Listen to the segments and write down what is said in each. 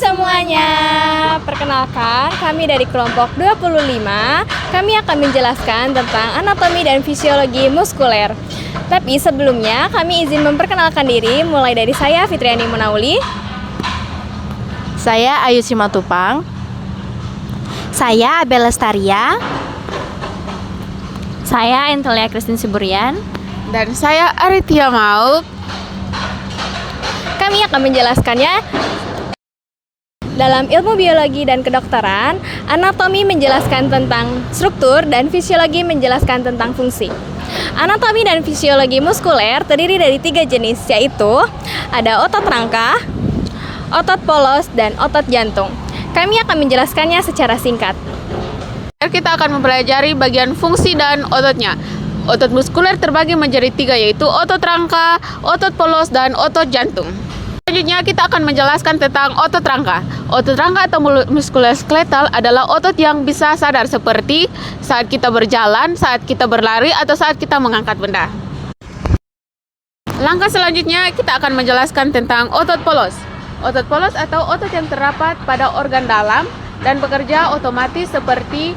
semuanya, perkenalkan kami dari kelompok 25. Kami akan menjelaskan tentang anatomi dan fisiologi muskuler. Tapi sebelumnya kami izin memperkenalkan diri, mulai dari saya Fitriani Munauli. Saya Ayu Simatupang. Saya Abel Lestaria. Saya Entelia Kristin Siburian. Dan saya Aritia Mauk. Kami akan menjelaskannya. Dalam ilmu biologi dan kedokteran, anatomi menjelaskan tentang struktur dan fisiologi menjelaskan tentang fungsi. Anatomi dan fisiologi muskuler terdiri dari 3 jenis, yaitu ada otot rangka, otot polos, dan otot jantung. Kami akan menjelaskannya secara singkat. Kita akan mempelajari bagian fungsi dan ototnya. Otot muskuler terbagi menjadi 3, yaitu otot rangka, otot polos, dan otot jantung. Selanjutnya kita akan menjelaskan tentang otot rangka. Otot rangka atau muskuloskeletal adalah otot yang bisa sadar seperti saat kita berjalan, saat kita berlari, atau saat kita mengangkat benda. Langkah selanjutnya kita akan menjelaskan tentang otot polos. Otot polos atau otot yang terdapat pada organ dalam dan bekerja otomatis seperti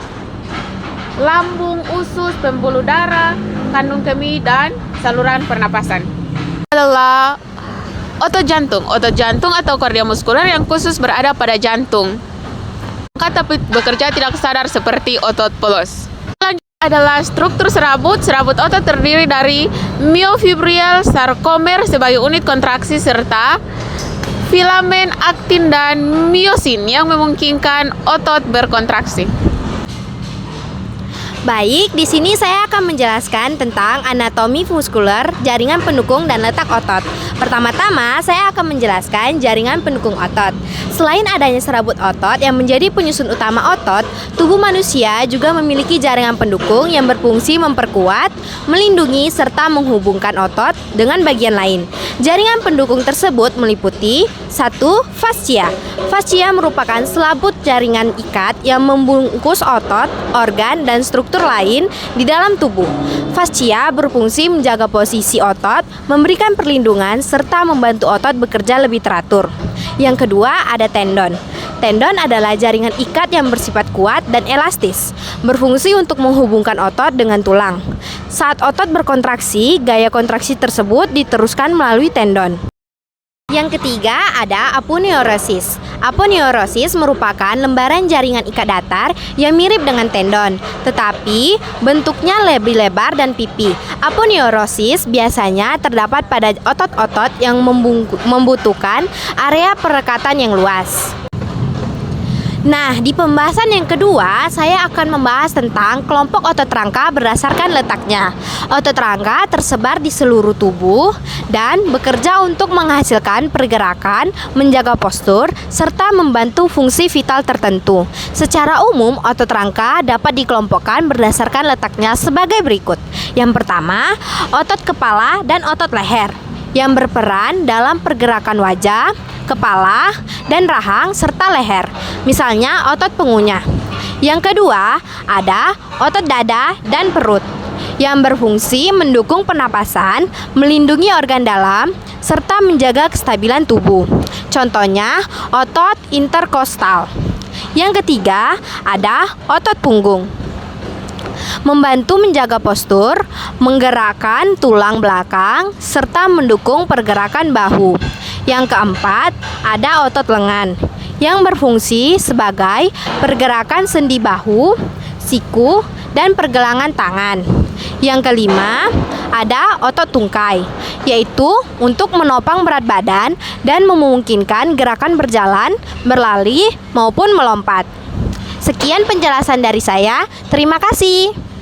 lambung, usus, pembuluh darah, kandung kemih, dan saluran pernapasan. Adalah otot jantung. Otot jantung atau kardiomuskuler yang khusus berada pada jantung. Tapi bekerja tidak sadar seperti otot polos. Selanjutnya adalah struktur serabut. Serabut otot terdiri dari myofibrial, sarkomer sebagai unit kontraksi serta filamen, aktin, dan miosin yang memungkinkan otot berkontraksi. Baik, di sini saya akan menjelaskan tentang anatomi muskuler, jaringan pendukung, dan letak otot. Pertama-tama, saya akan menjelaskan jaringan pendukung otot. Selain adanya serabut otot yang menjadi penyusun utama otot, tubuh manusia juga memiliki jaringan pendukung yang berfungsi memperkuat, melindungi, serta menghubungkan otot dengan bagian lain. Jaringan pendukung tersebut meliputi 1. Fascia. Fascia merupakan selaput jaringan ikat yang membungkus otot, organ, dan struktur lain di dalam tubuh. Fascia berfungsi menjaga posisi otot, memberikan perlindungan, serta membantu otot bekerja lebih teratur. Yang kedua, ada tendon. Tendon adalah jaringan ikat yang bersifat kuat dan elastis, berfungsi untuk menghubungkan otot dengan tulang. Saat otot berkontraksi, gaya kontraksi tersebut diteruskan melalui tendon. Yang ketiga ada aponeurosis. Aponeurosis merupakan lembaran jaringan ikat datar yang mirip dengan tendon, tetapi bentuknya lebih lebar dan pipi. Aponeurosis biasanya terdapat pada otot-otot yang membutuhkan area perekatan yang luas. Nah, di pembahasan yang kedua, saya akan membahas tentang kelompok otot rangka berdasarkan letaknya. Otot rangka tersebar di seluruh tubuh dan bekerja untuk menghasilkan pergerakan, menjaga postur, serta membantu fungsi vital tertentu. Secara umum, otot rangka dapat dikelompokkan berdasarkan letaknya sebagai berikut. Yang pertama, otot kepala dan otot leher yang berperan dalam pergerakan wajah, kepala, dan rahang serta leher, misalnya otot pengunyah. Yang kedua, ada otot dada dan perut yang berfungsi mendukung pernapasan, melindungi organ dalam, serta menjaga kestabilan tubuh. Contohnya, otot interkostal. Yang ketiga, ada otot punggung, membantu menjaga postur, menggerakkan tulang belakang, serta mendukung pergerakan bahu. Yang keempat, ada otot lengan yang berfungsi sebagai pergerakan sendi bahu, siku, dan pergelangan tangan. Yang kelima, ada otot tungkai, yaitu untuk menopang berat badan dan memungkinkan gerakan berjalan, berlari, maupun melompat. Sekian penjelasan dari saya. Terima kasih.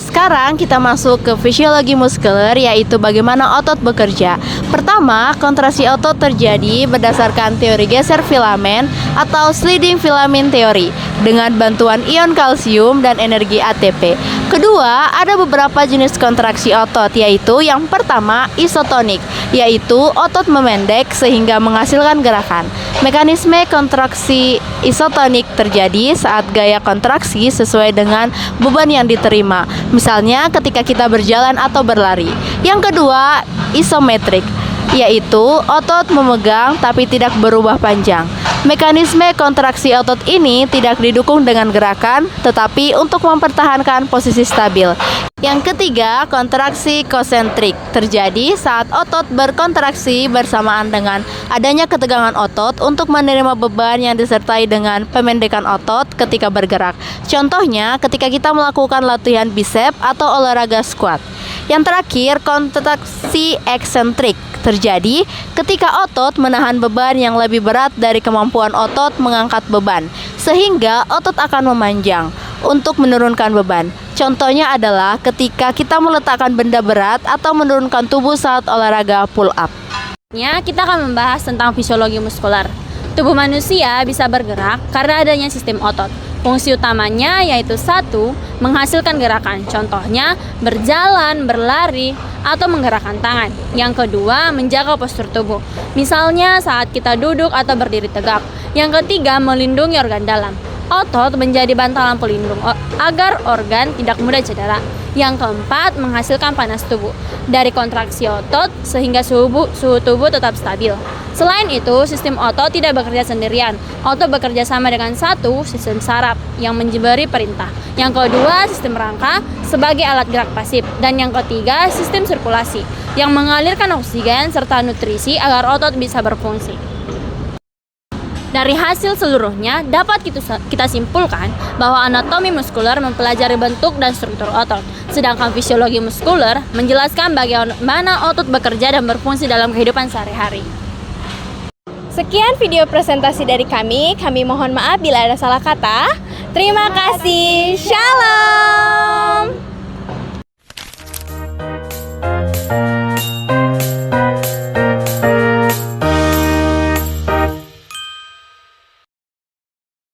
Sekarang kita masuk ke fisiologi muskuler, yaitu bagaimana otot bekerja. Pertama, kontraksi otot terjadi berdasarkan teori geser filamen atau sliding filament theory dengan bantuan ion kalsium dan energi ATP. Kedua, ada beberapa jenis kontraksi otot, yaitu yang pertama isotonik, yaitu otot memendek sehingga menghasilkan gerakan. Mekanisme kontraksi isotonik terjadi saat gaya kontraksi sesuai dengan beban yang diterima, misalnya ketika kita berjalan atau berlari. Yang kedua, isometrik, yaitu otot memegang tapi tidak berubah panjang. Mekanisme kontraksi otot ini tidak didukung dengan gerakan, tetapi untuk mempertahankan posisi stabil. Yang ketiga, kontraksi konsentrik terjadi saat otot berkontraksi bersamaan dengan adanya ketegangan otot untuk menerima beban yang disertai dengan pemendekan otot ketika bergerak. Contohnya, ketika kita melakukan latihan bicep atau olahraga squat. Yang terakhir, kontraksi eksentrik terjadi ketika otot menahan beban yang lebih berat dari kemampuan otot mengangkat beban, sehingga otot akan memanjang untuk menurunkan beban. Contohnya adalah ketika kita meletakkan benda berat atau menurunkan tubuh saat olahraga pull up. Kita akan membahas tentang fisiologi muskular. Tubuh manusia bisa bergerak karena adanya sistem otot. Fungsi utamanya yaitu 1. Menghasilkan gerakan, contohnya berjalan, berlari, atau menggerakkan tangan. Yang kedua, menjaga postur tubuh, misalnya saat kita duduk atau berdiri tegak. Yang ketiga, melindungi organ dalam. Otot menjadi bantalan pelindung agar organ tidak mudah cedera. Yang keempat, menghasilkan panas tubuh dari kontraksi otot sehingga suhu tubuh tetap stabil. Selain itu, sistem otot tidak bekerja sendirian. Otot bekerja sama dengan 1. Sistem saraf yang memberi perintah. Yang kedua, sistem rangka sebagai alat gerak pasif. Dan yang ketiga, sistem sirkulasi yang mengalirkan oksigen serta nutrisi agar otot bisa berfungsi. Dari hasil seluruhnya, dapat kita simpulkan bahwa anatomi muskuler mempelajari bentuk dan struktur otot, sedangkan fisiologi muskuler menjelaskan bagaimana otot bekerja dan berfungsi dalam kehidupan sehari-hari. Sekian video presentasi dari kami mohon maaf bila ada salah kata. Terima kasih, shalom!